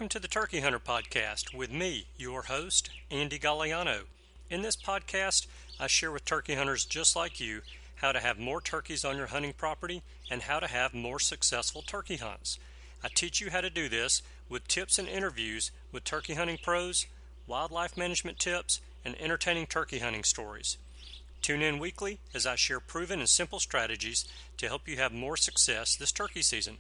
Welcome to the Turkey Hunter Podcast with me, your host, Andy Galliano. In this podcast, I share with turkey hunters just like you how to have more turkeys on your hunting property and how to have more successful turkey hunts. I teach you how to do this with tips and interviews with turkey hunting pros, wildlife management tips, and entertaining turkey hunting stories. Tune in weekly as I share proven and simple strategies to help you have more success this turkey season.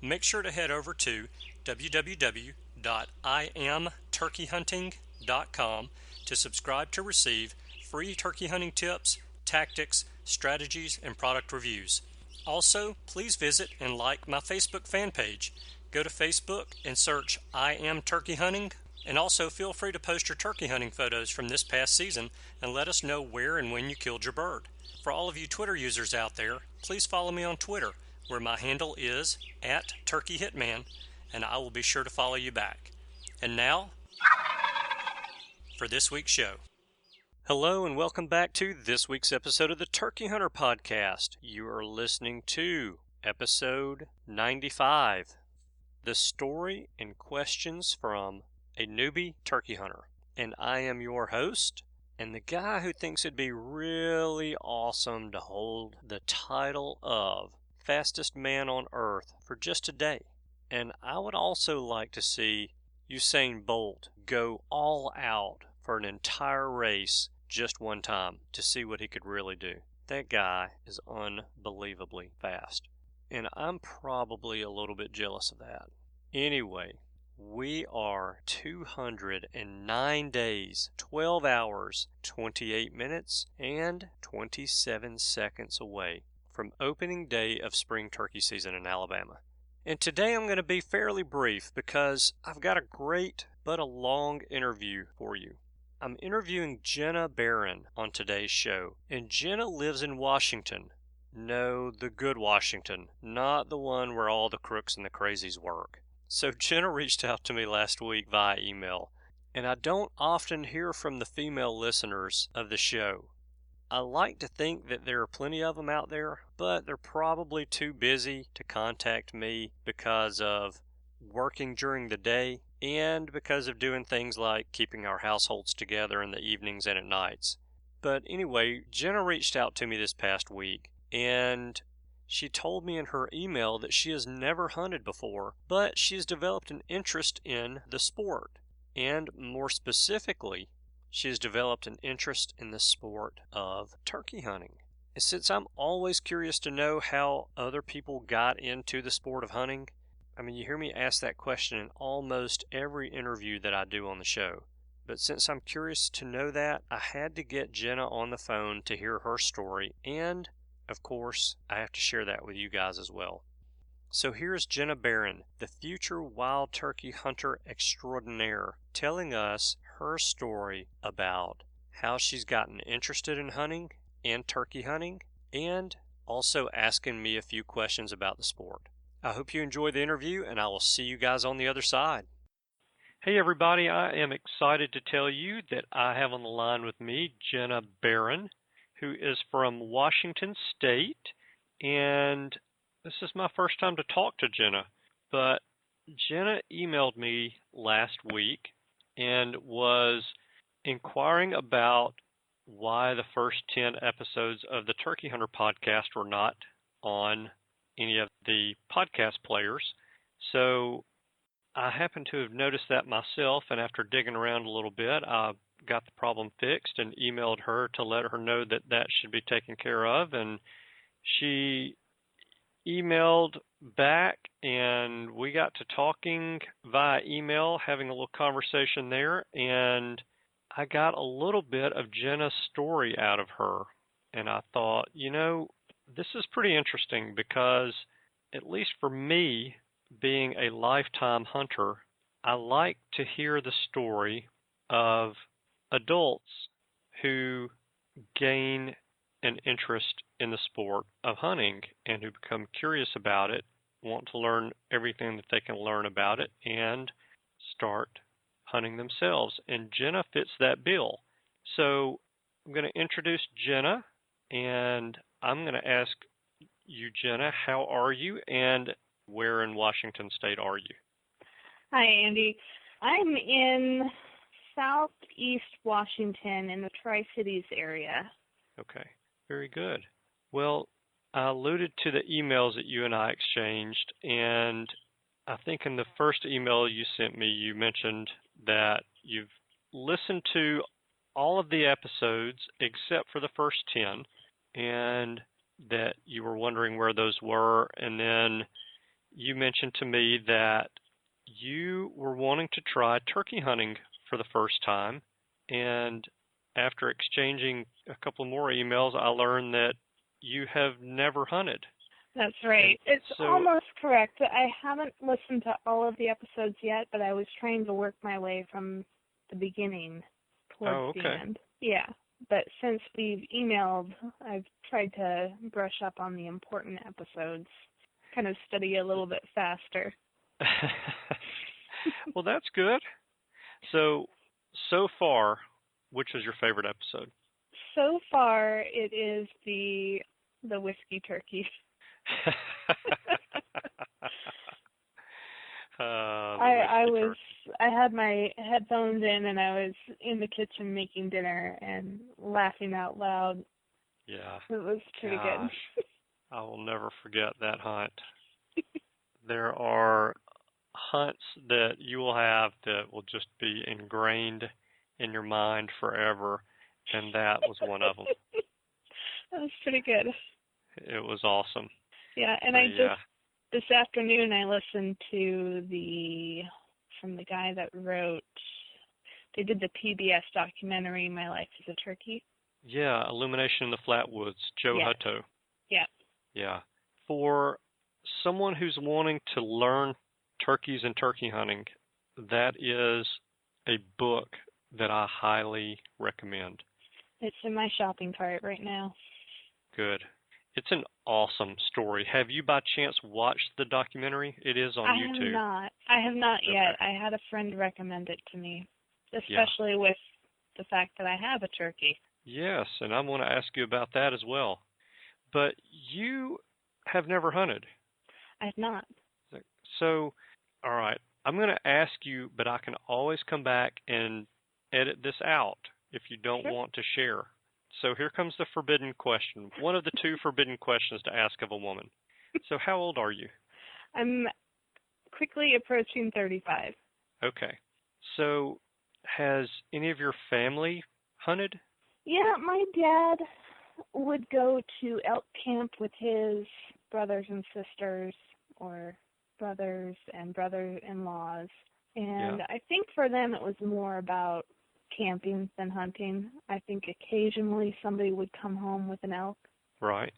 Make sure to head over to www.iamturkeyhunting.com to subscribe to receive free turkey hunting tips, tactics, strategies, and product reviews. Also, please visit and like my Facebook fan page. Go to Facebook and search I Am Turkey Hunting, and also feel free to post your turkey hunting photos from this past season and let us know where and when you killed your bird. For all of you Twitter users out there, please follow me on Twitter, where my handle is @TurkeyHitman, and I will be sure to follow you back. And now, for this week's show. Hello and welcome back to this week's episode of the Turkey Hunter Podcast. You are listening to episode 95, the story and questions from a newbie turkey hunter. And I am your host, and the guy who thinks it'd be really awesome to hold the title of fastest man on earth for just a day. And I would also like to see Usain Bolt go all out for an entire race just one time to see what he could really do. That guy is unbelievably fast, and I'm probably a little bit jealous of that. Anyway, we are 209 days, 12 hours, 28 minutes, and 27 seconds away from opening day of spring turkey season in Alabama. And today I'm going to be fairly brief because I've got a great but a long interview for you. I'm interviewing Jenna Barron on today's show, and Jenna lives in Washington. No, the good Washington, not the one where all the crooks and the crazies work. So Jenna reached out to me last week via email, and I don't often hear from the female listeners of the show. I like to think that there are plenty of them out there, but they're probably too busy to contact me because of working during the day and because of doing things like keeping our households together in the evenings and at nights. But anyway, Jenna reached out to me this past week, and she told me in her email that she has never hunted before, but she has developed an interest in the sport, and more specifically, she has developed an interest in the sport of turkey hunting. And since I'm always curious to know how other people got into the sport of hunting, you hear me ask that question in almost every interview that I do on the show. But since I'm curious to know that, I had to get Jenna on the phone to hear her story, and, of course, I have to share that with you guys as well. So here's Jenna Barron, the future wild turkey hunter extraordinaire, telling us her story about how she's gotten interested in hunting and turkey hunting, and also asking me a few questions about the sport. I hope you enjoy the interview, and I will see you guys on the other side. Hey everybody, I am excited to tell you that I have on the line with me Jenna Barron, who is from Washington State, and this is my first time to talk to Jenna, but Jenna emailed me last week and was inquiring about why the first 10 episodes of the Turkey Hunter podcast were not on any of the podcast players. So I happen to have noticed that myself, and after digging around a little bit, I got the problem fixed and emailed her to let her know that that should be taken care of, and she emailed back, and we got to talking via email, having a little conversation there, and I got a little bit of Jenna's story out of her, and I thought, this is pretty interesting because, at least for me, being a lifetime hunter, I like to hear the story of adults who gain an interest in the sport of hunting and who become curious about it, want to learn everything that they can learn about it, and start hunting themselves. And Jenna fits that bill. So I'm going to introduce Jenna, and I'm going to ask you, Jenna, how are you, and where in Washington State are you? Hi, Andy. I'm in southeast Washington in the Tri-Cities area. Okay, very good. Well, I alluded to the emails that you and I exchanged, and I think in the first email you sent me, you mentioned that you've listened to all of the episodes except for the first 10, and that you were wondering where those were, and then you mentioned to me that you were wanting to try turkey hunting for the first time, and after exchanging a couple more emails, I learned that you have never hunted. That's right. It's almost correct. I haven't listened to all of the episodes yet, but I was trying to work my way from the beginning towards the end. Yeah. But since we've emailed, I've tried to brush up on the important episodes, kind of study a little bit faster. Well, that's good. So far, which was your favorite episode? So far, it is the whiskey turkey. I had my headphones in and I was in the kitchen making dinner and laughing out loud. Yeah. It was pretty good. I will never forget that hunt. There are hunts that you will have that will just be ingrained in your mind forever, and that was one of them. That was pretty good. It was awesome. Yeah, and this afternoon I listened to from the guy that wrote, they did the PBS documentary, My Life as a Turkey. Yeah, Illumination in the Flatwoods, Joe Hutto. Yeah. Yeah. For someone who's wanting to learn turkeys and turkey hunting, that is a book that I highly recommend. It's in my shopping cart right now. Good. It's an awesome story. Have you by chance watched the documentary? It is on YouTube. I have not yet. I had a friend recommend it to me, especially with the fact that I have a turkey. Yes, and I want to ask you about that as well. But you have never hunted. I have not. So, all right, I'm going to ask you, but I can always come back and edit this out if you don't want to share. So here comes the forbidden question. One of the two forbidden questions to ask of a woman. So how old are you? I'm quickly approaching 35. Okay. So has any of your family hunted? Yeah, my dad would go to elk camp with his brothers and sisters or brothers and brother-in-laws. And I think for them it was more about camping than hunting. I think occasionally somebody would come home with an elk. Right.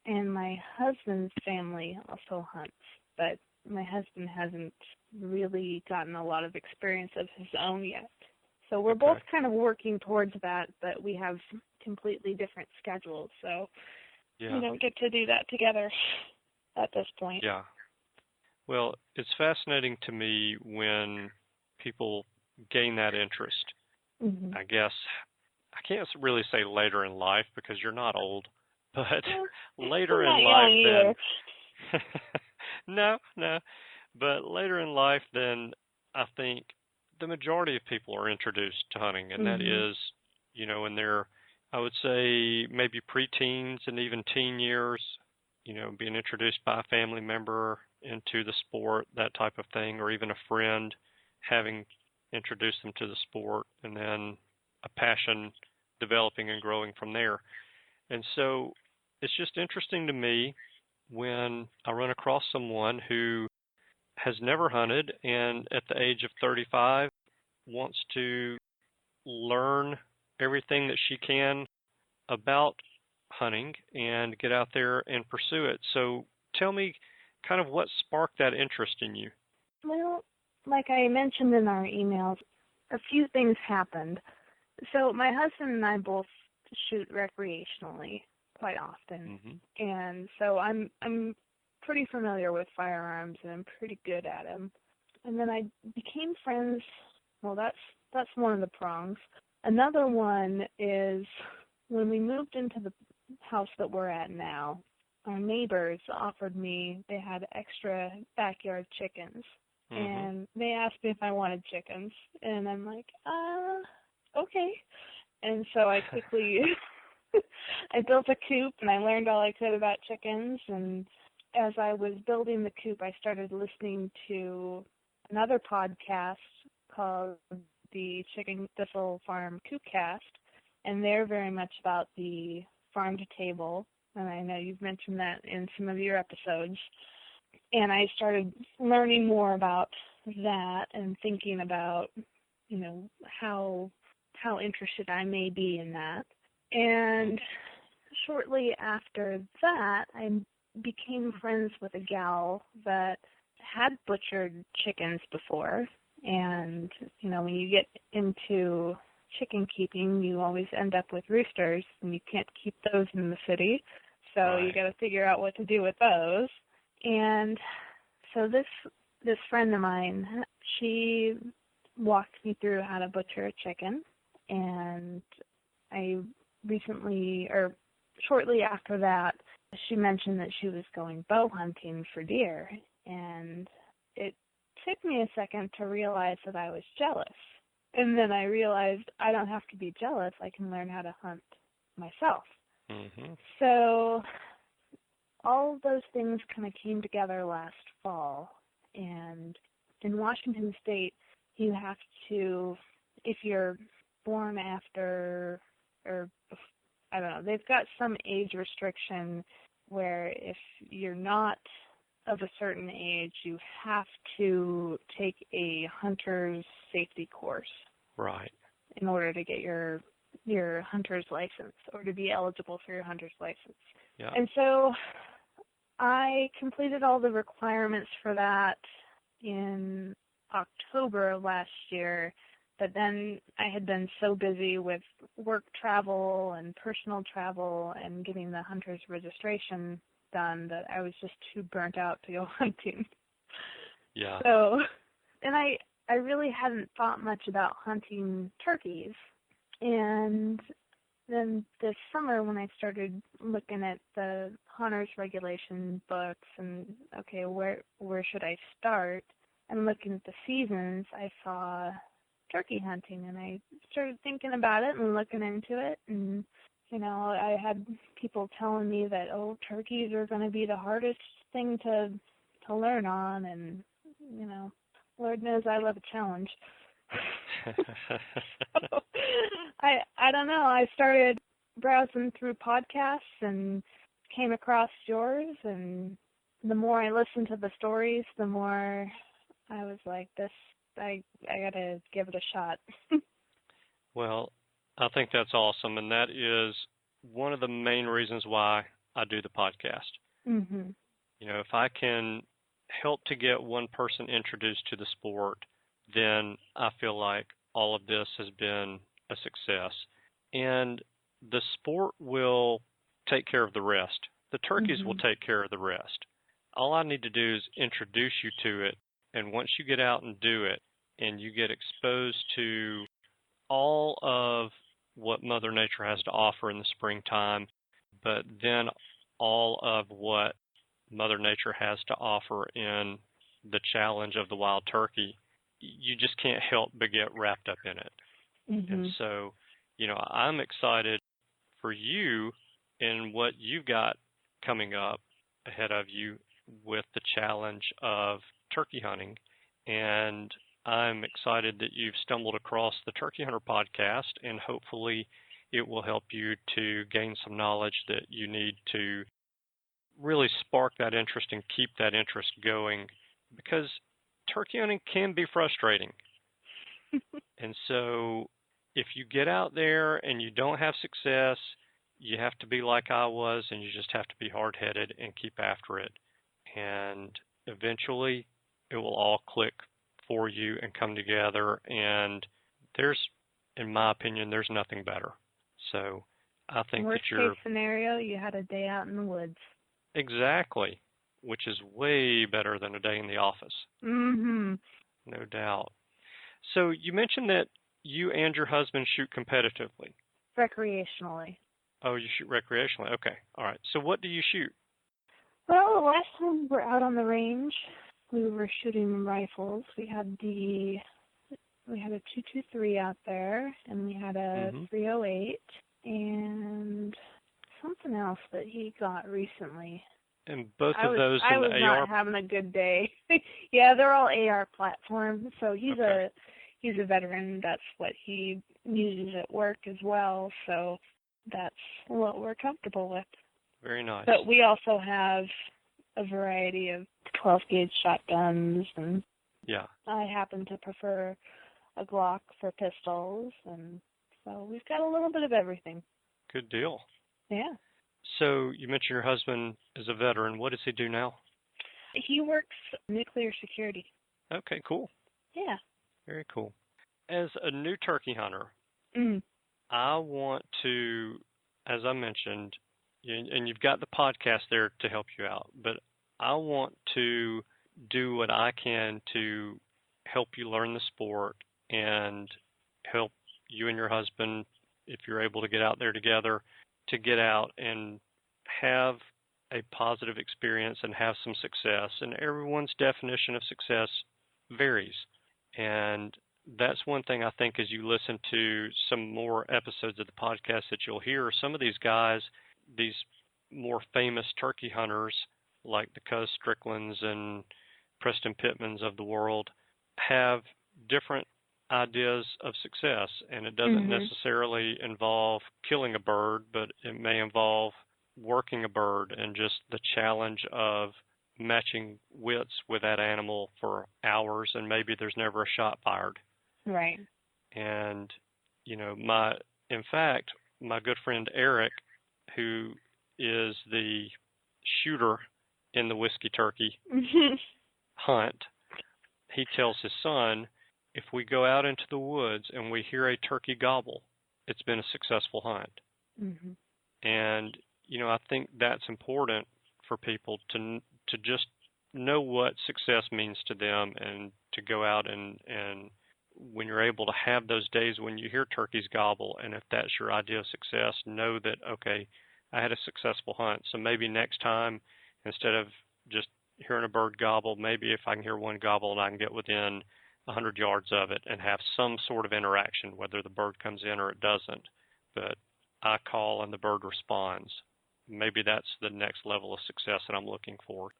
And my husband's family also hunts, but my husband hasn't really gotten a lot of experience of his own yet. So we're both kind of working towards that, but we have completely different schedules, so we don't get to do that together at this point. Yeah. Well, it's fascinating to me when people gain that interest. Mm-hmm. I guess I can't really say later in life because you're not old, but later in life then no, but later in life then I think the majority of people are introduced to hunting, and that is, in their, I would say, maybe preteens and even teen years, being introduced by a family member into the sport, that type of thing, or even a friend having introduced them to the sport, and then a passion developing and growing from there. And so it's just interesting to me when I run across someone who has never hunted and at the age of 35 wants to learn everything that she can about hunting and get out there and pursue it. So tell me kind of what sparked that interest in you. Well, like I mentioned in our emails, a few things happened. So my husband and I both shoot recreationally quite often, and so I'm pretty familiar with firearms and I'm pretty good at them. And then I became friends. Well, that's one of the prongs. Another one is when we moved into the house that we're at now, our neighbors offered me, they had extra backyard chickens. and they asked me if I wanted chickens, and I'm like, okay. And so I quickly, I built a coop, and I learned all I could about chickens, and as I was building the coop, I started listening to another podcast called the Chicken Thistle Farm Coopcast, and they're very much about the farm to table, and I know you've mentioned that in some of your episodes. And I started learning more about that and thinking about, how interested I may be in that. And shortly after that, I became friends with a gal that had butchered chickens before. And, when you get into chicken keeping, you always end up with roosters, and you can't keep those in the city. So Right. You got to figure out what to do with those. And so this friend of mine, she walked me through how to butcher a chicken, and I recently, or shortly after that, she mentioned that she was going bow hunting for deer, and it took me a second to realize that I was jealous. And then I realized I don't have to be jealous. I can learn how to hunt myself. So all of those things kind of came together last fall. And in Washington State, you have to, if you're born after, or I don't know, they've got some age restriction where if you're not of a certain age, you have to take a hunter's safety course. Right. In order to get your hunter's license, or to be eligible for your hunter's license. Yeah. And so I completed all the requirements for that in October of last year, but then I had been so busy with work travel and personal travel and getting the hunter's registration done that I was just too burnt out to go hunting. Yeah. So, and I really hadn't thought much about hunting turkeys. And then this summer when I started looking at the hunter's regulation books and, okay, where should I start? And looking at the seasons, I saw turkey hunting, and I started thinking about it and looking into it. And, I had people telling me that, turkeys are going to be the hardest thing to learn on. And, Lord knows I love a challenge. So, I don't know. I started browsing through podcasts and came across yours, and the more I listened to the stories, the more I was like, I gotta give it a shot. Well, I think that's awesome, and that is one of the main reasons why I do the podcast. Mm-hmm. If I can help to get one person introduced to the sport, then I feel like all of this has been a success. And the sport will take care of the rest. The turkeys will take care of the rest. All I need to do is introduce you to it, and once you get out and do it, and you get exposed to all of what Mother Nature has to offer in the springtime, but then all of what Mother Nature has to offer in the challenge of the wild turkey, you just can't help but get wrapped up in it. And so, I'm excited for you and what you've got coming up ahead of you with the challenge of turkey hunting. And I'm excited that you've stumbled across the Turkey Hunter podcast, and hopefully it will help you to gain some knowledge that you need to really spark that interest and keep that interest going, because turkey hunting can be frustrating. And so if you get out there and you don't have success, you have to be like I was, and you just have to be hard-headed and keep after it. And eventually it will all click for you and come together. And there's, in my opinion, there's nothing better. So I think Worst that you're... case scenario, you had a day out in the woods. Exactly, which is way better than a day in the office. Mm-hmm. No doubt. So you mentioned that you and your husband shoot competitively. Recreationally. Oh, you shoot recreationally. Okay. All right. So what do you shoot? Well, the last time we were out on the range, we were shooting rifles. We had a 223 out there, and we had a 308, and something else that he got recently. And both of those in I was the not AR? having a good day. Yeah, they're all AR platforms. So he's a veteran. That's what he uses at work as well. So that's what we're comfortable with. Very nice. But we also have a variety of 12-gauge shotguns, and I happen to prefer a Glock for pistols, and so we've got a little bit of everything. Good deal. Yeah. So you mentioned your husband is a veteran. What does he do now? He works nuclear security. Okay, cool. Yeah. Very cool. As a new turkey hunter, I want to, as I mentioned, and you've got the podcast there to help you out, but I want to do what I can to help you learn the sport and help you and your husband, if you're able to get out there together, to get out and have a positive experience and have some success. And everyone's definition of success varies. And that's one thing I think as you listen to some more episodes of the podcast that you'll hear, some of these guys, these more famous turkey hunters like the Cuz Stricklands and Preston Pittmans of the world have different ideas of success, and it doesn't necessarily involve killing a bird, but it may involve working a bird and just the challenge of matching wits with that animal for hours, and maybe there's never a shot fired. Right. And, in fact, my good friend Eric, who is the shooter in the whiskey turkey hunt, he tells his son, if we go out into the woods and we hear a turkey gobble, it's been a successful hunt. And, I think that's important for people to just know what success means to them, and to go out and when you're able to have those days when you hear turkeys gobble, and if that's your idea of success, know that, okay, I had a successful hunt. So maybe next time, instead of just hearing a bird gobble, maybe if I can hear one gobble and I can get within 100 yards of it and have some sort of interaction, whether the bird comes in or it doesn't, but I call and the bird responds. Maybe that's the next level of success that I'm looking for.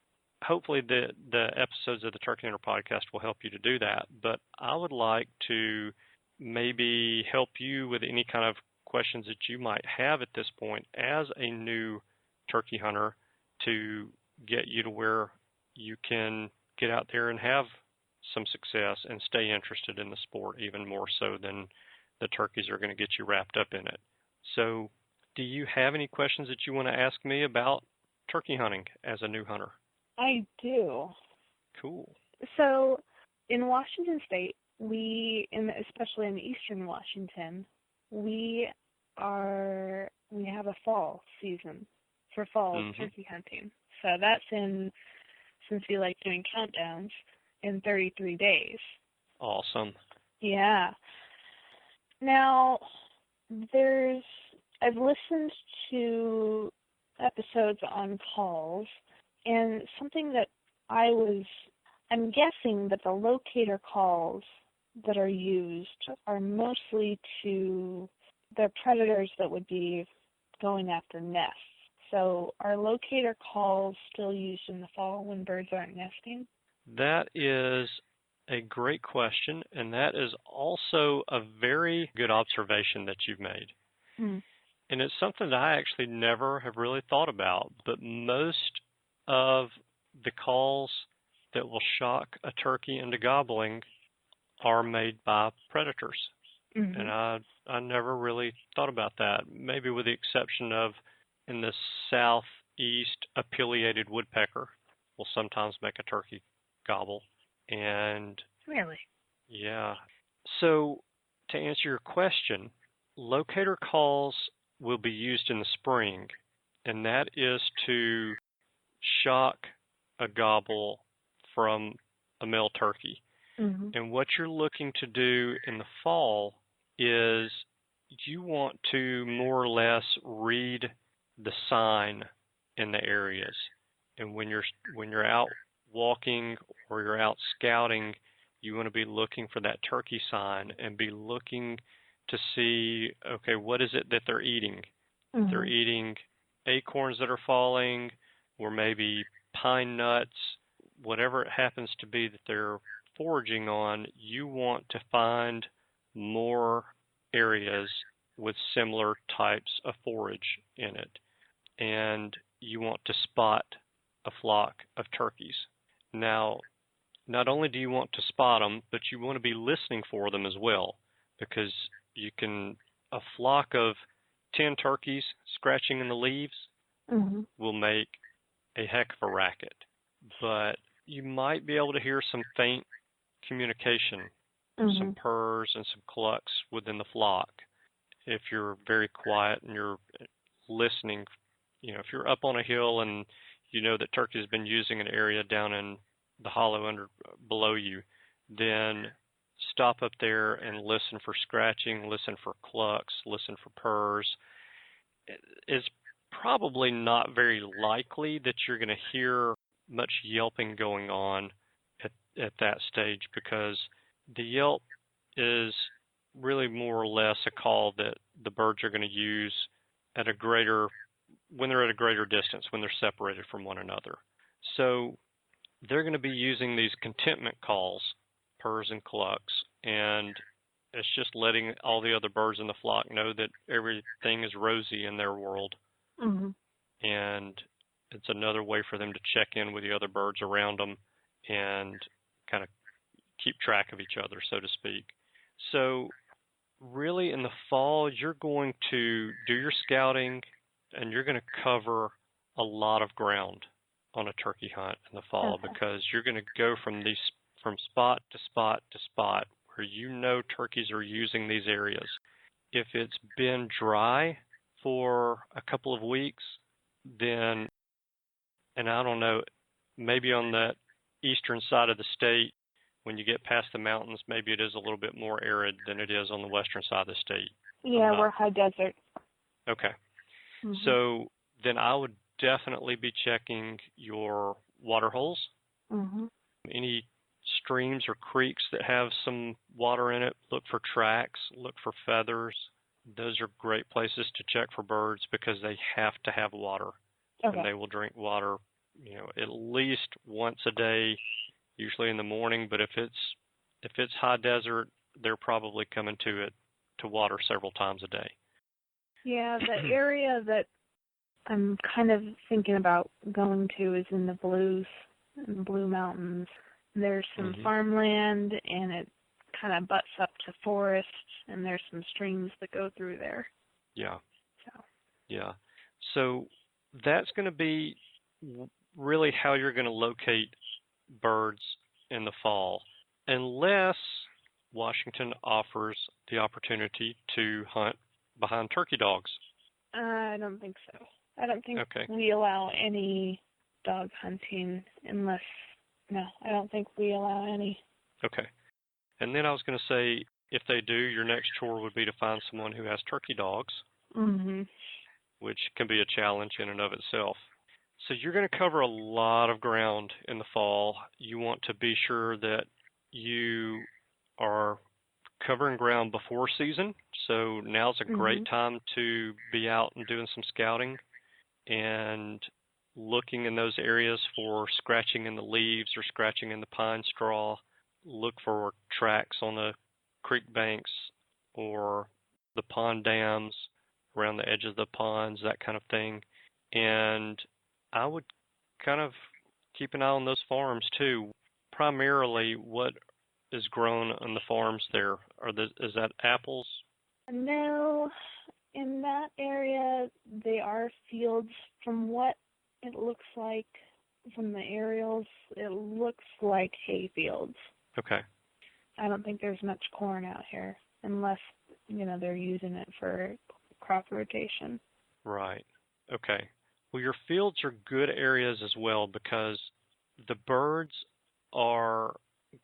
Hopefully the episodes of the Turkey Hunter podcast will help you to do that, but I would like to maybe help you with any kind of questions that you might have at this point as a new turkey hunter, to get you to where you can get out there and have some success and stay interested in the sport even more so than the turkeys are going to get you wrapped up in it. So do you have any questions that you want to ask me about turkey hunting as a new hunter? I do. Cool. So in Washington State, especially in eastern Washington, we have a fall season for fall turkey hunting. So that's since we like doing countdowns, in 33 days. Awesome. Yeah. Now, I've listened to episodes on calls, and something that I'm guessing that the locator calls that are used are mostly to the predators that would be going after nests. So are locator calls still used in the fall when birds aren't nesting? That is a great question, and that is also a very good observation that you've made. And it's something that I actually never have really thought about, but most of the calls that will shock a turkey into gobbling are made by predators. And I never really thought about that, maybe with the exception of in the southeast, a pileated woodpecker will sometimes make a turkey gobble. And really? Yeah. So to answer your question, locator calls will be used in the spring, and that is to shock a gobble from a male turkey. And what you're looking to do in the fall is you want to more or less read the sign in the areas. And when you're out walking or you're out scouting, you want to be looking for that turkey sign and be looking to see, okay, what is it that they're eating? Mm-hmm. They're eating acorns that are falling, or maybe pine nuts, whatever it happens to be that they're foraging on. You want to find more areas with similar types of forage in it. And you want to spot a flock of turkeys. Now, not only do you want to spot them, but you want to be listening for them as well, because a flock of 10 turkeys scratching in the leaves will make a heck of a racket. But you might be able to hear some faint communication, some purrs and some clucks within the flock if you're very quiet and you're listening. If you're up on a hill and you know that turkey has been using an area down in the hollow below you, then stop up there and listen for scratching, listen for clucks, listen for purrs. It's probably not very likely that you're going to hear much yelping going on at that stage, because the yelp is really more or less a call that the birds are going to use when they're at a greater distance, when they're separated from one another. So they're going to be using these contentment calls, purrs and clucks, and it's just letting all the other birds in the flock know that everything is rosy in their world. And it's another way for them to check in with the other birds around them and kind of keep track of each other, so to speak. So really in the fall, you're going to do your scouting and you're going to cover a lot of ground on a turkey hunt in the fall, because you're going to go from spot to spot to spot where you know turkeys are using these areas. If it's been dry for a couple of weeks, then, and I don't know, maybe on that eastern side of the state, when you get past the mountains, maybe it is a little bit more arid than it is on the western side of the state. Yeah, we're high desert. Okay. So then I would definitely be checking your water holes. Any streams or creeks that have some water in it, look for tracks, look for feathers. Those are great places to check for birds, because they have to have water. And they will drink water, at least once a day, usually in the morning. But if it's high desert, they're probably coming to it to water several times a day. Yeah, the area that I'm kind of thinking about going to is in the Blue Mountains. There's some farmland, and it kind of butts up to forests, and there's some streams that go through there. Yeah. So that's going to be really how you're going to locate birds in the fall, unless Washington offers the opportunity to hunt behind turkey dogs. I don't think so. I don't think we allow any dog hunting I don't think we allow any. Okay. And then I was going to say, if they do, your next chore would be to find someone who has turkey dogs, which can be a challenge in and of itself. So you're going to cover a lot of ground in the fall. You want to be sure that you are covering ground before season. So now's a great time to be out and doing some scouting and looking in those areas for scratching in the leaves or scratching in the pine straw. Look for tracks on the creek banks or the pond dams around the edge of the ponds, that kind of thing. And I would kind of keep an eye on those farms too. Primarily, what is grown on the farms there? Is that apples? No, in that area they are fields. From what it looks like from the aerials, it looks like hay fields. Okay. I don't think there's much corn out here, unless, they're using it for crop rotation. Right. Okay. Well, your fields are good areas as well, because the birds are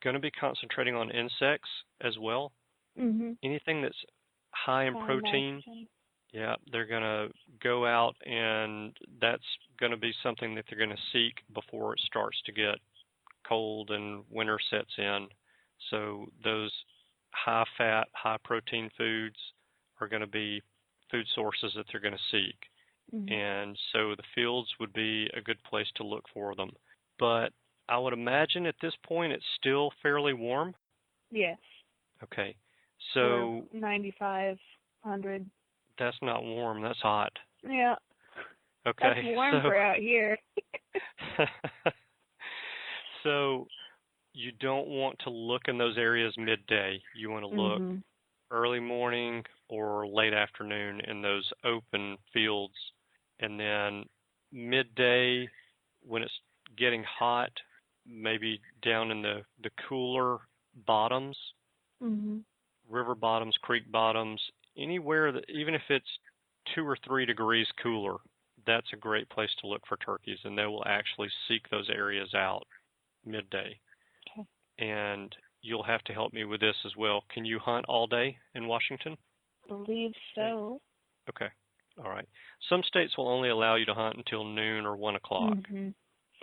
going to be concentrating on insects as well. Anything that's high in protein, they're going to go out, and that's going to be something that they're going to seek before it starts to get cold and winter sets in. So those high-fat, high-protein foods are going to be food sources that they're going to seek. Mm-hmm. And so the fields would be a good place to look for them. But I would imagine at this point it's still fairly warm? Yes. Okay. So 95, 100. That's not warm, that's hot. Yeah. Okay. That's warm for out here. So you don't want to look in those areas midday. You want to look early morning or late afternoon in those open fields. And then midday, when it's getting hot, maybe down in the cooler bottoms, river bottoms, creek bottoms, anywhere that, even if it's 2 or 3 degrees cooler, that's a great place to look for turkeys, and they will actually seek those areas out midday. Okay. And you'll have to help me with this as well. Can you hunt all day in Washington? Believe so. Okay. All right. Some states will only allow you to hunt until noon or 1 o'clock.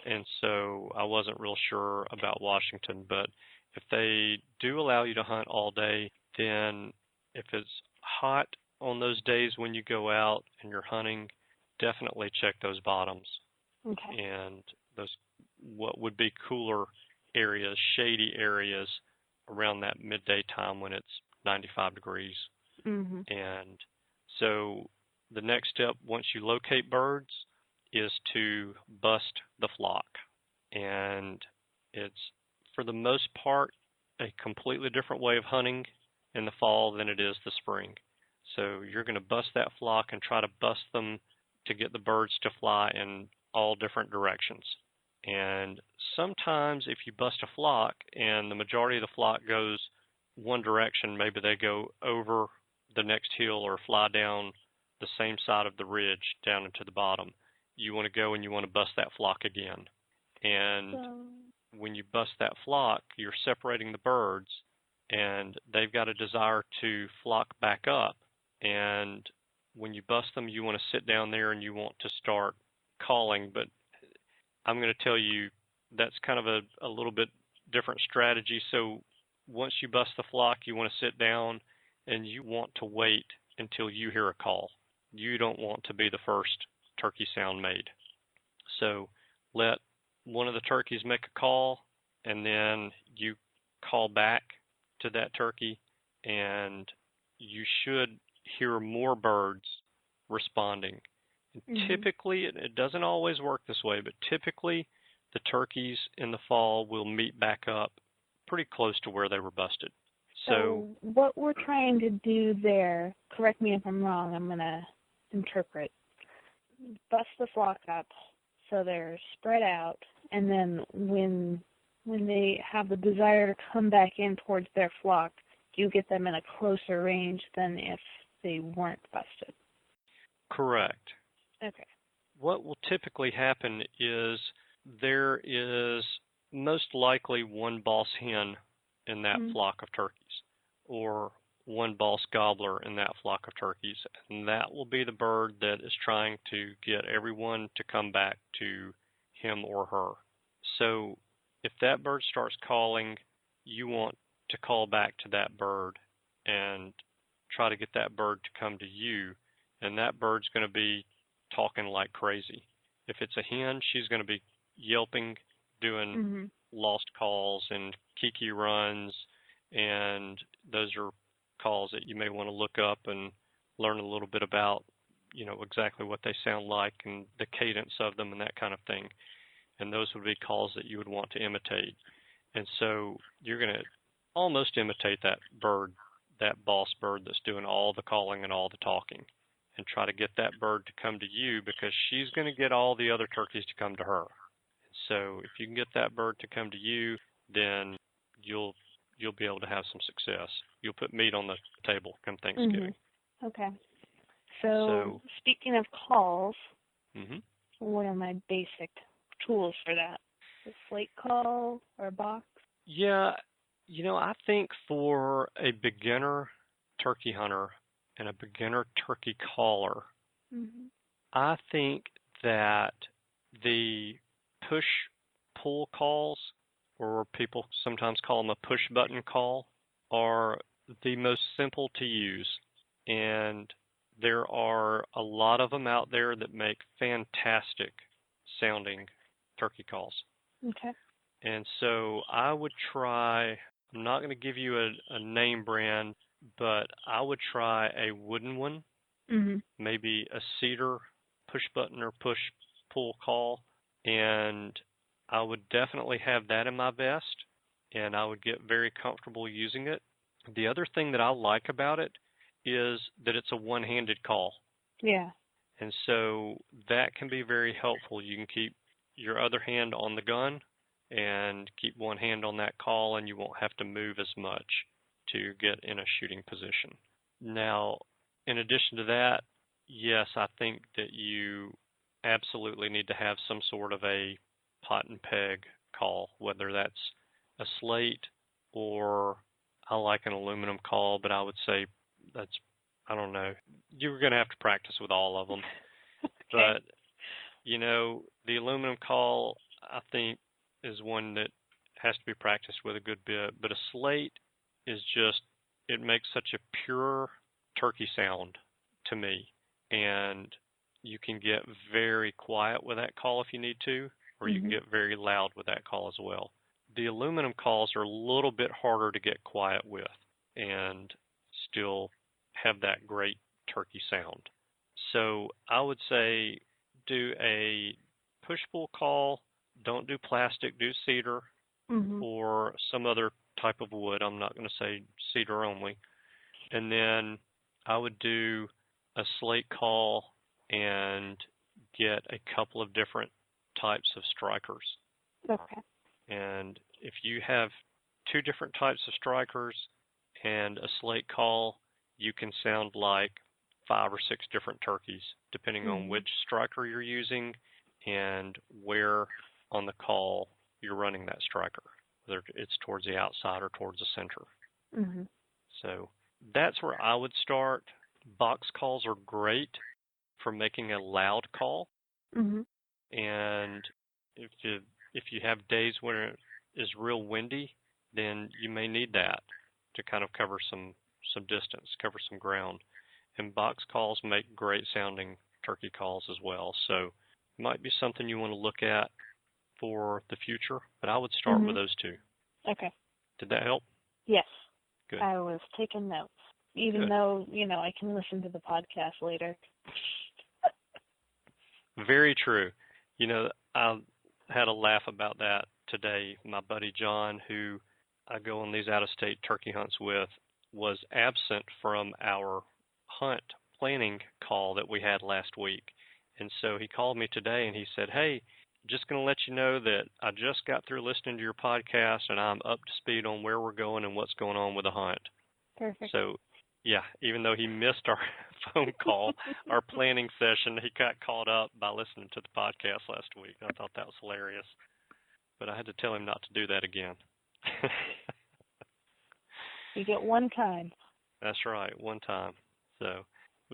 And so I wasn't real sure about Washington, but if they do allow you to hunt all day, then if it's hot on those days when you go out and you're hunting, definitely check those bottoms. Okay. And those what would be cooler areas, shady areas around that midday time when it's 95 degrees. And so the next step, once you locate birds, is to bust the flock. And it's, for the most part, a completely different way of hunting in the fall than it is the spring. So you're going to bust that flock and try to bust them to get the birds to fly in all different directions. And sometimes if you bust a flock and the majority of the flock goes one direction, maybe they go over the next hill or fly down the same side of the ridge down into the bottom, you want to go and you want to bust that flock again. And when you bust that flock, you're separating the birds, and they've got a desire to flock back up. And when you bust them, you want to sit down there and you want to start calling. But I'm going to tell you that's kind of a little bit different strategy. So once you bust the flock, you want to sit down and you want to wait until you hear a call. You don't want to be the first turkey sound made. So let one of the turkeys make a call, and then you call back to that turkey, and you should hear more birds responding. Typically, it doesn't always work this way, but typically the turkeys in the fall will meet back up pretty close to where they were busted. So what we're trying to do there, correct me if I'm wrong, I'm going to interpret, bust the flock up so they're spread out, and then when they have the desire to come back in towards their flock, you get them in a closer range than if they weren't busted. Correct. Okay. What will typically happen is there is most likely one boss hen in that flock of turkeys, or one boss gobbler in that flock of turkeys, and that will be the bird that is trying to get everyone to come back to him or her. So if that bird starts calling, you want to call back to that bird and try to get that bird to come to you, and that bird's going to be talking like crazy. If it's a hen, she's going to be yelping, doing lost calls and kiki runs, and those are calls that you may want to look up and learn a little bit about, exactly what they sound like and the cadence of them and that kind of thing. And those would be calls that you would want to imitate. And so you're going to almost imitate that bird, that boss bird that's doing all the calling and all the talking, and try to get that bird to come to you, because she's going to get all the other turkeys to come to her. So if you can get that bird to come to you, then you'll be able to have some success. You'll put meat on the table come Thanksgiving. Okay. So speaking of calls, what are my basic tools for that? A slate call or a box? Yeah, I think for a beginner turkey hunter and a beginner turkey caller, I think that the push-pull calls or people sometimes call them a push-button call, are the most simple to use. And there are a lot of them out there that make fantastic sounding turkey calls. Okay. And so I would try, I'm not going to give you a name brand, but I would try a wooden one, maybe a cedar push button or push pull call, and I would definitely have that in my vest, and I would get very comfortable using it. The other thing that I like about it is that it's a one-handed call. Yeah. And so that can be very helpful. You can keep your other hand on the gun and keep one hand on that call, and you won't have to move as much to get in a shooting position. Now, in addition to that, yes, I think that you absolutely need to have some sort of a pot and peg call, whether that's a slate or I like an aluminum call, but I would say that's, I don't know, you're going to have to practice with all of them. Okay. But, you know, the aluminum call, I think, is one that has to be practiced with a good bit. But a slate is just, it makes such a pure turkey sound to me. And you can get very quiet with that call if you need to, or you can get very loud with that call as well. The aluminum calls are a little bit harder to get quiet with and still have that great turkey sound. So I would say do a push-pull call. Don't do plastic, do cedar or some other type of wood. I'm not going to say cedar only. And then I would do a slate call and get a couple of different types of strikers. Okay. And if you have two different types of strikers and a slate call, you can sound like 5 or 6 different turkeys, depending on which striker you're using and where on the call you're running that striker, whether it's towards the outside or towards the center. So that's where I would start. Box calls are great for making a loud call. And if you have days when it is real windy, then you may need that to kind of cover some distance, cover some ground. And box calls make great sounding turkey calls as well. So it might be something you want to look at for the future, but I would start with those two. Okay. Did that help? Yes. Good. I was taking notes, even though, you know, I can listen to the podcast later. Very true. You know, I had a laugh about that today. My buddy John, who I go on these out-of-state turkey hunts with, was absent from our hunt planning call that we had last week. And so he called me today and he said, "Hey, just going to let you know that I just got through listening to your podcast and I'm up to speed on where we're going and what's going on with the hunt." Perfect. So, yeah, even though he missed our phone call, our planning session, he got caught up by listening to the podcast last week. I thought that was hilarious. But I had to tell him not to do that again. You get one time. That's right, one time. So,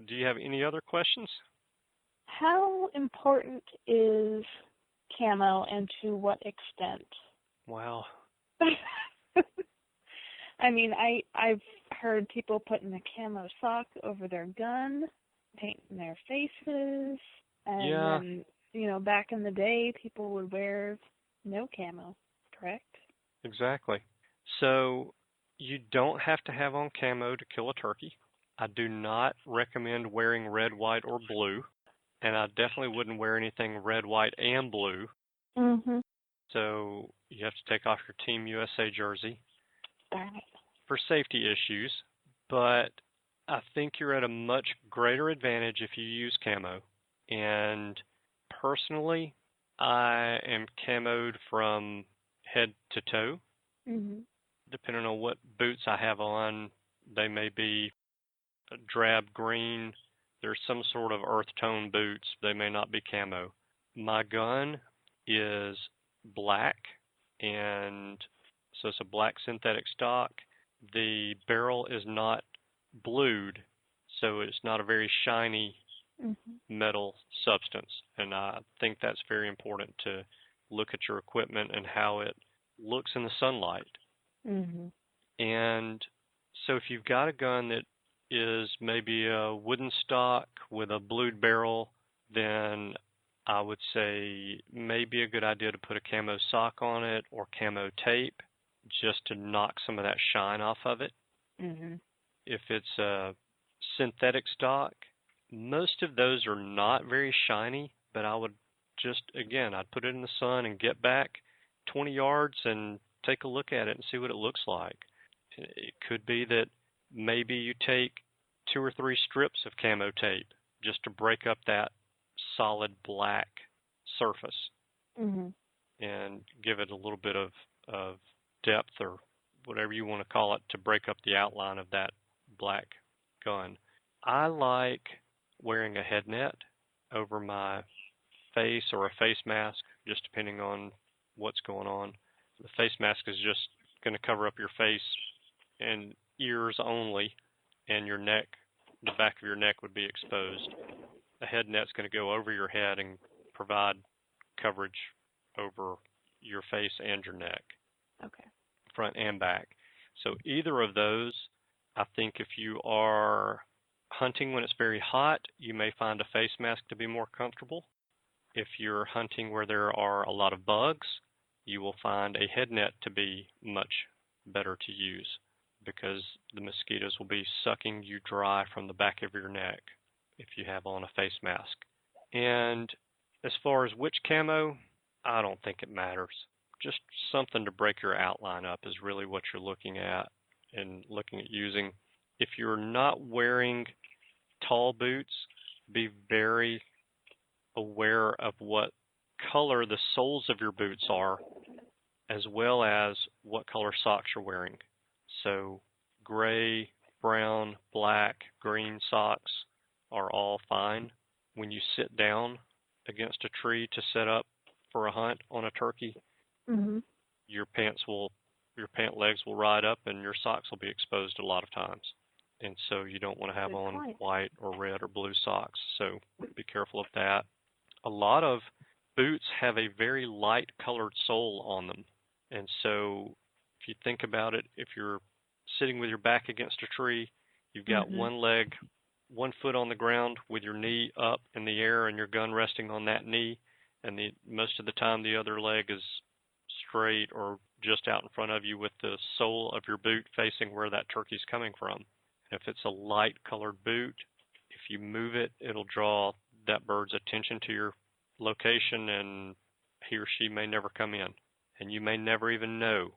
do you have any other questions? How important is camo and to what extent? Wow. I mean, I've heard people putting a camo sock over their gun, painting their faces, and then, you know, back in the day, people would wear no camo, correct? Exactly. So you don't have to have on camo to kill a turkey. I do not recommend wearing red, white, or blue, and I definitely wouldn't wear anything red, white, and blue. So you have to take off your Team USA jersey. Darn it. For safety issues, but I think you're at a much greater advantage if you use camo. And personally, I am camoed from head to toe. Depending on what boots I have on, they may be a drab green. There's some sort of earth tone boots. They may not be camo. My gun is black, and so it's a black synthetic stock. The barrel is not blued, so it's not a very shiny metal substance. And I think that's very important to look at your equipment and how it looks in the sunlight. Mm-hmm. And so if you've got a gun that is maybe a wooden stock with a blued barrel, then I would say maybe a good idea to put a camo sock on it or camo tape just to knock some of that shine off of it. Mm-hmm. If it's a synthetic stock, most of those are not very shiny, but I would just, again, I'd put it in the sun and get back 20 yards and take a look at it and see what it looks like. It could be that maybe you take 2 or 3 strips of camo tape just to break up that solid black surface Mm-hmm. and give it a little bit of depth or whatever you want to call it to break up the outline of that black gun. I like wearing a head net over my face or a face mask, just depending on what's going on. The face mask is just going to cover up your face and ears only, and your neck, the back of your neck would be exposed. A head net's going to go over your head and provide coverage over your face and your neck. Okay. Front and back. So either of those, I think if you are hunting when it's very hot, you may find a face mask to be more comfortable. If you're hunting where there are a lot of bugs, you will find a head net to be much better to use because the mosquitoes will be sucking you dry from the back of your neck if you have on a face mask. And as far as which camo, I don't think it matters. Just something to break your outline up is really what you're looking at and looking at using. If you're not wearing tall boots, be very aware of what color the soles of your boots are, as well as what color socks you're wearing. So gray, brown, black, green socks are all fine. When you sit down against a tree to set up for a hunt on a turkey, Mm-hmm. your pant legs will ride up and your socks will be exposed a lot of times. And so you don't want to have on white or red or blue socks. So be careful of that. A lot of boots have a very light colored sole on them. And so if you think about it, if you're sitting with your back against a tree, you've got one leg, 1 foot on the ground with your knee up in the air and your gun resting on that knee, and most of the time the other leg is straight or just out in front of you with the sole of your boot facing where that turkey's coming from. And if it's a light colored boot, if you move it, it'll draw that bird's attention to your location and he or she may never come in. And you may never even know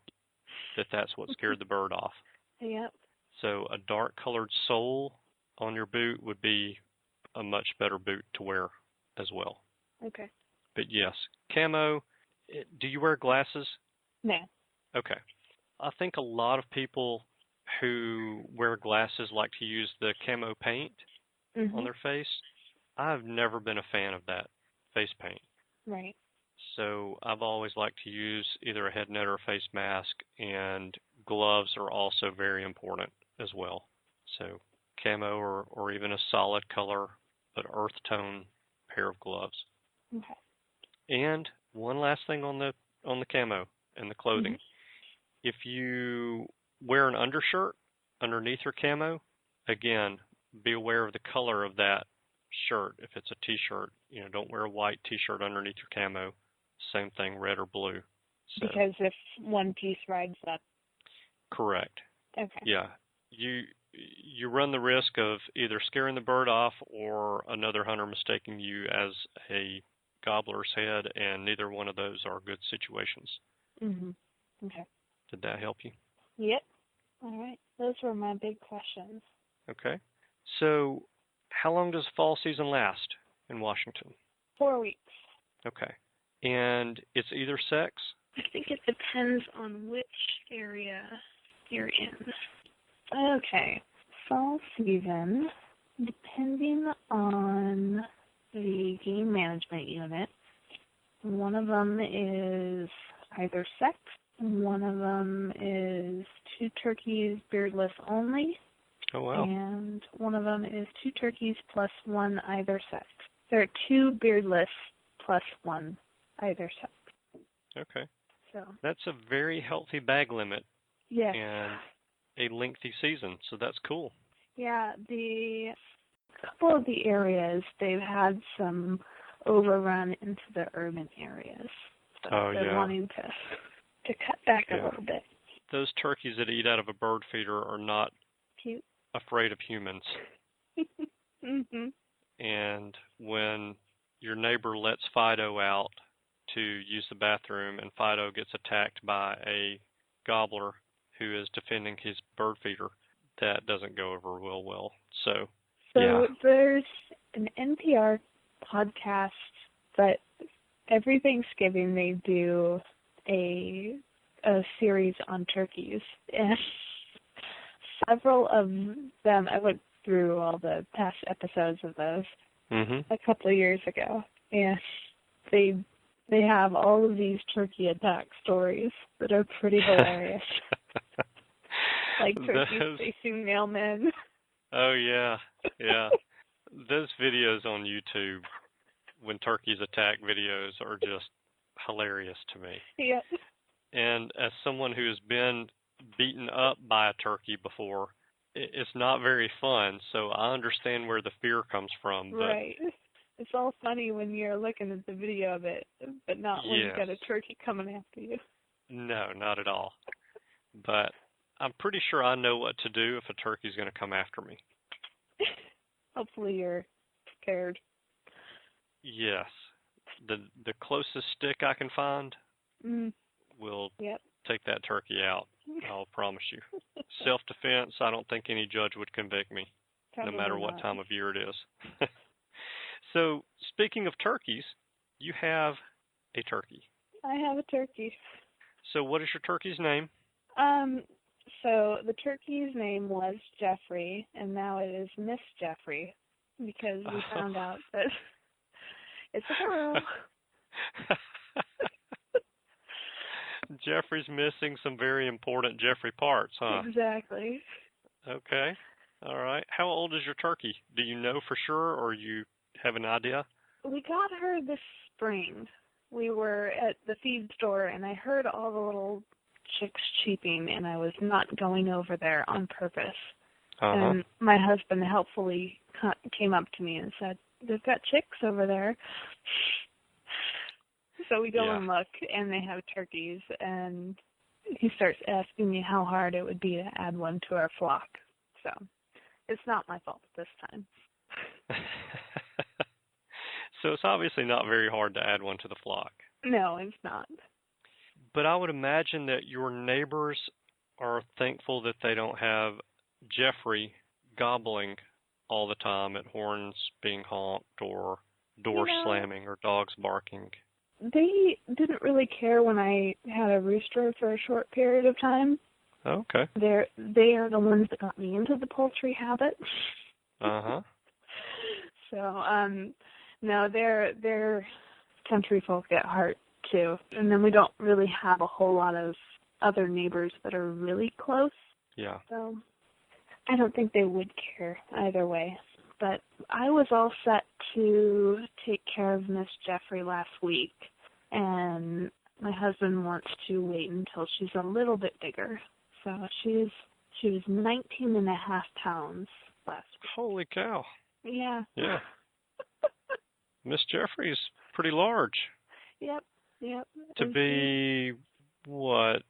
that that's what scared the bird off. Yep. So a dark colored sole on your boot would be a much better boot to wear as well. Okay. But yes, camo. Do you wear glasses? No. Okay. I think a lot of people who wear glasses like to use the camo paint on their face. I've never been a fan of that face paint. Right. So I've always liked to use either a head net or a face mask, and gloves are also very important as well. So camo or even a solid color but earth tone pair of gloves. Okay. And one last thing on the camo and the clothing. If you wear an undershirt underneath your camo, again, be aware of the color of that shirt. If it's a t-shirt, don't wear a white t-shirt underneath your camo. Same thing, red or blue. So, because if one piece rides up. Correct. Okay. Yeah. You run the risk of either scaring the bird off or another hunter mistaking you as a gobbler's head, and neither one of those are good situations. Okay. Did that help you? Yep. All right. Those were my big questions. Okay. So how long does fall season last in Washington? 4 weeks. Okay. And it's either sex? I think it depends on which area you're in. Okay. Fall season, depending on the game management unit, one of them is either sex, one of them is 2 turkeys beardless only, Oh, wow. and one of them is 2 turkeys plus 1 either sex. There are 2 beardless plus 1 either sex. Okay. So that's a very healthy bag limit. yes. And a lengthy season, so that's cool. Yeah, a couple of the areas, they've had some overrun into the urban areas. So they're wanting to cut back a little bit. Those turkeys that eat out of a bird feeder are not cute, afraid of humans. Mhm. And when your neighbor lets Fido out to use the bathroom and Fido gets attacked by a gobbler who is defending his bird feeder, that doesn't go over real well. So there's an NPR podcast that every Thanksgiving they do a series on turkeys, and several of them, I went through all the past episodes of those a couple of years ago, and they have all of these turkey attack stories that are pretty hilarious. Like turkeys facing mailmen. Oh, yeah. Those videos on YouTube, when turkeys attack videos, are just hilarious to me. Yeah. And as someone who has been beaten up by a turkey before, it's not very fun, so I understand where the fear comes from. But right. It's all funny when you're looking at the video of it, but not when you've got a turkey coming after you. No, not at all. But I'm pretty sure I know what to do if a turkey's going to come after me. Hopefully you're prepared. Yes. The closest stick I can find will take that turkey out. I'll promise you. Self-defense, I don't think any judge would convict me, no matter what time of year it is. So, speaking of turkeys, you have a turkey. I have a turkey. So, what is your turkey's name? So the turkey's name was Jeffrey, and now it is Miss Jeffrey, because we found out that it's a girl. Jeffrey's missing some very important Jeffrey parts, huh? Exactly. Okay. All right. How old is your turkey? Do you know for sure, or you have an idea? We got her this spring. We were at the feed store, and I heard all the little chicks cheeping, and I was not going over there on purpose. And my husband helpfully came up to me and said, "They've got chicks over there." So we go and look, and they have turkeys, and he starts asking me how hard it would be to add one to our flock. So it's not my fault this time. So it's obviously not very hard to add one to the flock. No, it's not. But I would imagine that your neighbors are thankful that they don't have Jeffrey gobbling all the time at horns being honked or doors slamming or dogs barking. They didn't really care when I had a rooster for a short period of time. Okay. They are the ones that got me into the poultry habit. So, no, they're country folk at heart too. And then we don't really have a whole lot of other neighbors that are really close. Yeah. So I don't think they would care either way. But I was all set to take care of Miss Jeffrey last week, and my husband wants to wait until she's a little bit bigger. So she was 19 and a half pounds last week. Holy cow. Yeah. Yeah. Miss Jeffrey's pretty large. Yep. To be, what,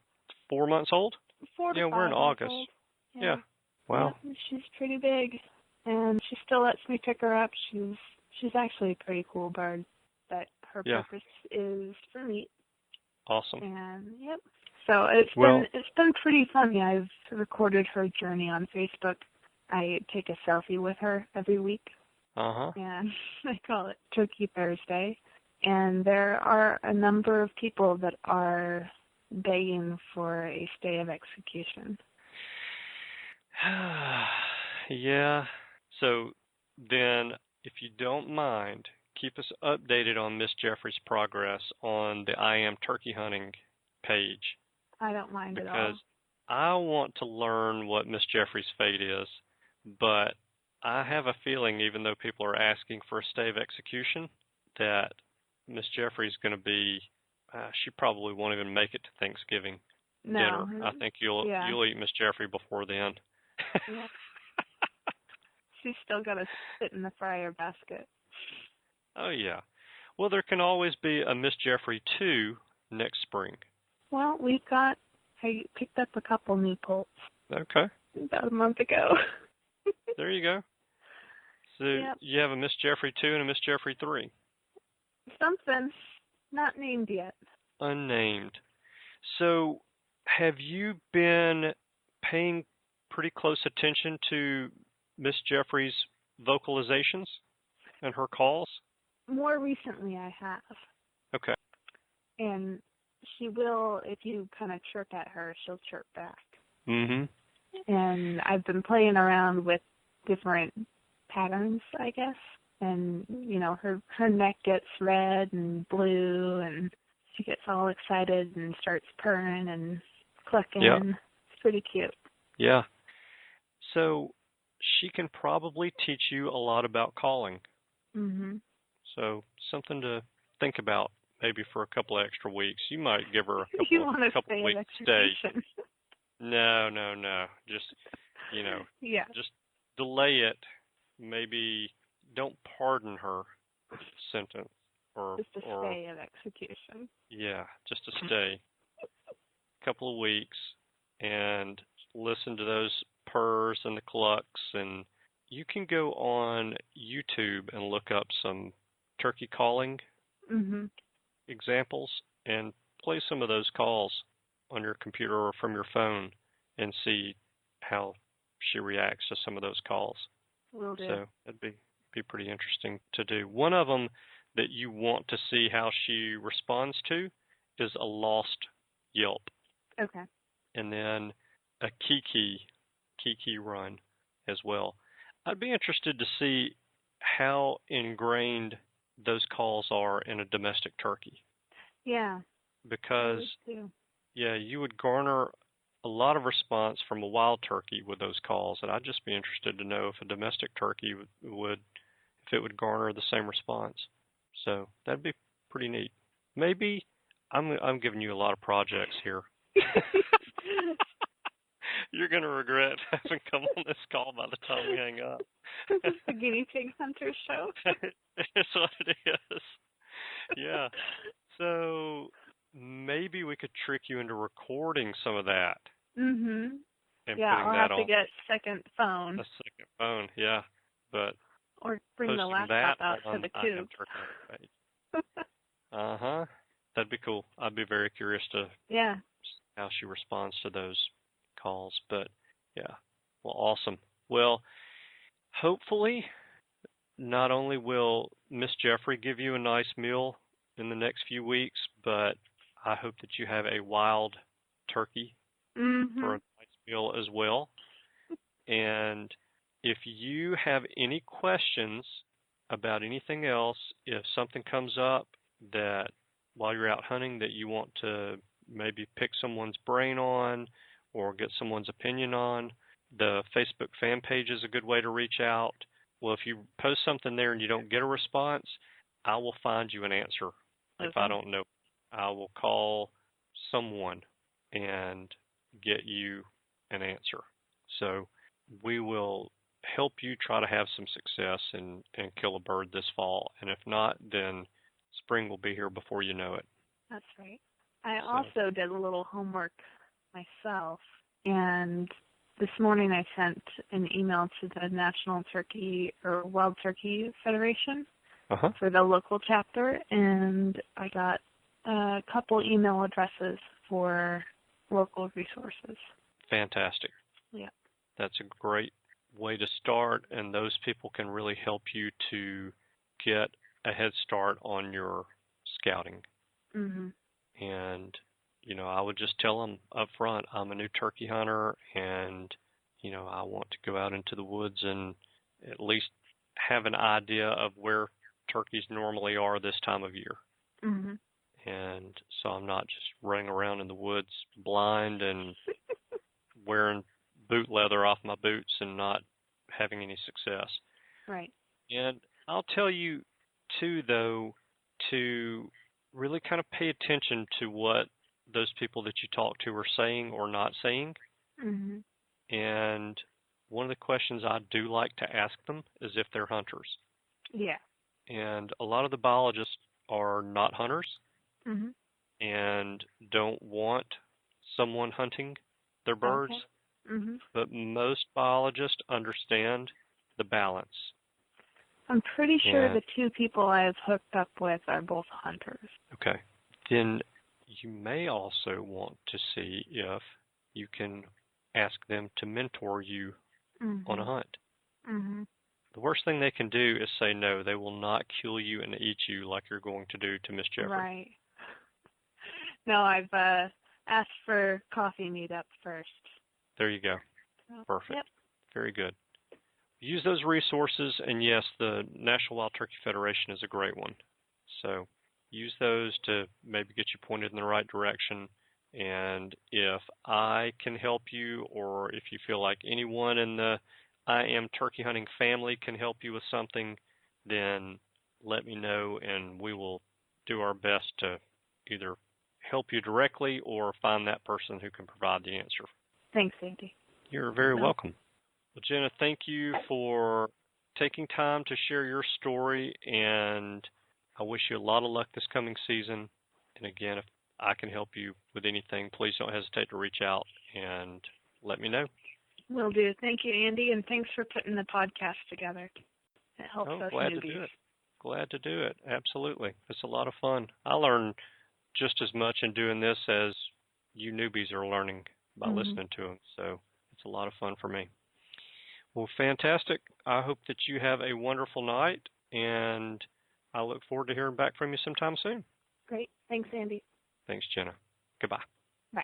4 months old? 4 to 5 we're in August. Old. Yeah. Wow. Yeah, she's pretty big, and she still lets me pick her up. She's actually a pretty cool bird, but her purpose is for meat. Awesome. And so it's been pretty funny. I've recorded her journey on Facebook. I take a selfie with her every week. And I call it Turkey Thursday. And there are a number of people that are begging for a stay of execution. Yeah. So then, if you don't mind, keep us updated on Miss Jeffrey's progress on the I Am Turkey Hunting page. I don't mind at all. Because I want to learn what Miss Jeffrey's fate is, but I have a feeling, even though people are asking for a stay of execution, that Miss Jeffrey's going to be She probably won't even make it to Thanksgiving No. dinner. I think you'll eat Miss Jeffrey before then. Yeah. She's still got to sit in the fryer basket. Oh, yeah. Well, there can always be a Miss Jeffrey 2 next spring. Well, I picked up a couple new poults. Okay. About a month ago. There you go. So you have a Miss Jeffrey 2 and a Miss Jeffrey 3. Something. Not named yet. Unnamed. So have you been paying pretty close attention to Miss Jeffrey's vocalizations and her calls? More recently I have. Okay. And she will, if you kind of chirp at her, she'll chirp back. Mm-hmm. And I've been playing around with different patterns, I guess. And, her neck gets red and blue, and she gets all excited and starts purring and clucking. Yeah. It's pretty cute. Yeah. So she can probably teach you a lot about calling. Mm-hmm. So something to think about maybe for a couple of extra weeks. You might give her a couple of weeks stay. No. Just, just delay it. Maybe don't pardon her sentence. Just a stay of execution. Yeah, just a stay. A couple of weeks and listen to those purrs and the clucks. And you can go on YouTube and look up some turkey calling examples and play some of those calls on your computer or from your phone and see how she reacts to some of those calls. Will do. So that'd be pretty interesting to do. One of them that you want to see how she responds to is a lost yelp. Okay. And then a kiki run as well. I'd be interested to see how ingrained those calls are in a domestic turkey. Yeah. Because, you would garner a lot of response from a wild turkey with those calls, and I'd just be interested to know if a domestic turkey would garner the same response. So that'd be pretty neat. Maybe I'm giving you a lot of projects here. You're going to regret having come on this call by the time we hang up. This is the guinea pig hunter show. That's what it is. Yeah. So maybe we could trick you into recording some of that. Mm-hmm. And I'll have to get a second phone. A second phone, yeah. But or bring the laptop out to the coop. Uh-huh. That'd be cool. I'd be very curious to see how she responds to those calls. But, yeah. Well, awesome. Well, hopefully, not only will Miss Jeffrey give you a nice meal in the next few weeks, but I hope that you have a wild turkey for a nice meal as well. And if you have any questions about anything else, if something comes up that while you're out hunting that you want to maybe pick someone's brain on or get someone's opinion on, the Facebook fan page is a good way to reach out. Well, if you post something there and you don't get a response, I will find you an answer. Okay. If I don't know, I will call someone and get you an answer. So we will help you try to have some success and kill a bird this fall. And if not, then spring will be here before you know it. That's right. I also did a little homework myself, and this morning I sent an email to the National Turkey or Wild Turkey Federation for the local chapter, and I got a couple email addresses for local resources. Fantastic. Yeah. That's a great way to start, and those people can really help you to get a head start on your scouting. And, I would just tell them up front, I'm a new turkey hunter, and, I want to go out into the woods and at least have an idea of where turkeys normally are this time of year. And so I'm not just running around in the woods blind and wearing boot leather off my boots and not having any success. Right. And I'll tell you, too, though, to really kind of pay attention to what those people that you talk to are saying or not saying. Mhm. And one of the questions I do like to ask them is if they're hunters. Yeah. And a lot of the biologists are not hunters Mhm. and don't want someone hunting their birds. Okay. Mhm. But most biologists understand the balance. I'm pretty sure And the two people I've hooked up with are both hunters. okay. Then you may also want to see if you can ask them to mentor you on a hunt. Mhm. The worst thing they can do is say no. They will not kill you and eat you like you're going to do to Miss Jeffrey. Right. No, I've asked for coffee meetups first. There you go. So, Perfect. Yep. Very good. Use those resources, and yes, the National Wild Turkey Federation is a great one. So use those to maybe get you pointed in the right direction. And if I can help you, or if you feel like anyone in the I Am Turkey Hunting family can help you with something, then let me know, and we will do our best to either help you directly or find that person who can provide the answer. Thanks, Andy. You're very welcome. Well, Jenna, thank you for taking time to share your story, and I wish you a lot of luck this coming season. And again, if I can help you with anything, please don't hesitate to reach out and let me know. Will do. Thank you, Andy, and thanks for putting the podcast together. It helps us glad newbies. to do it. Glad to do it. Absolutely. It's a lot of fun. I learn just as much in doing this as you newbies are learning by listening to them. So it's a lot of fun for me. Well, fantastic. I hope that you have a wonderful night, and I look forward to hearing back from you sometime soon. Great. Thanks, Andy. Thanks, Jenna. Goodbye. Bye.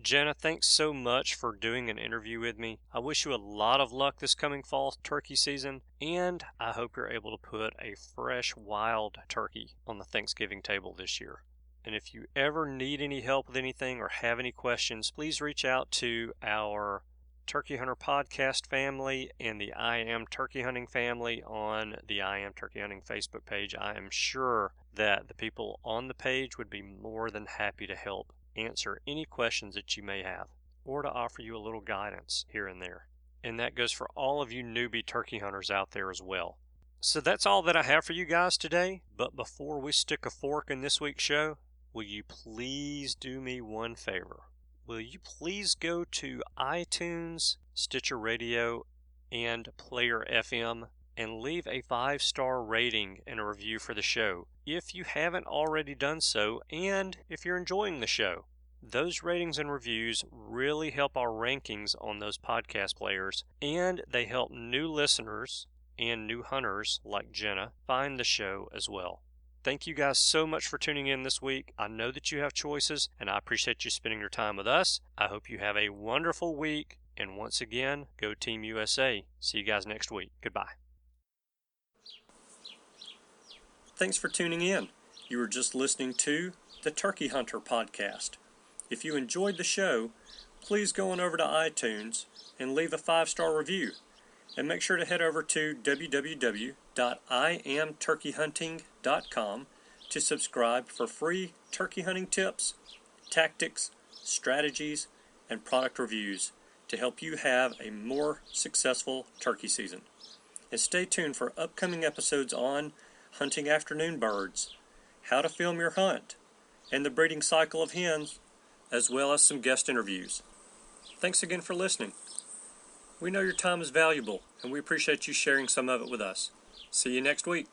Jenna, thanks so much for doing an interview with me. I wish you a lot of luck this coming fall turkey season, and I hope you're able to put a fresh wild turkey on the Thanksgiving table this year. And if you ever need any help with anything or have any questions, please reach out to our Turkey Hunter podcast family and the I Am Turkey Hunting family on the I Am Turkey Hunting Facebook page. I am sure that the people on the page would be more than happy to help answer any questions that you may have or to offer you a little guidance here and there. And that goes for all of you newbie turkey hunters out there as well. So that's all that I have for you guys today. But before we stick a fork in this week's show, will you please do me one favor? Will you please go to iTunes, Stitcher Radio, and Player FM and leave a 5-star rating and a review for the show if you haven't already done so, and if you're enjoying the show. Those ratings and reviews really help our rankings on those podcast players, and they help new listeners and new hunters like Jenna find the show as well. Thank you guys so much for tuning in this week. I know that you have choices, and I appreciate you spending your time with us. I hope you have a wonderful week, and once again, go Team USA. See you guys next week. Goodbye. Thanks for tuning in. You were just listening to the Turkey Hunter podcast. If you enjoyed the show, please go on over to iTunes and leave a 5-star review. And make sure to head over to www.iamturkeyhunting.com to subscribe for free turkey hunting tips, tactics, strategies, and product reviews to help you have a more successful turkey season. And stay tuned for upcoming episodes on hunting afternoon birds, how to film your hunt, and the breeding cycle of hens, as well as some guest interviews. Thanks again for listening. We know your time is valuable, and we appreciate you sharing some of it with us. See you next week.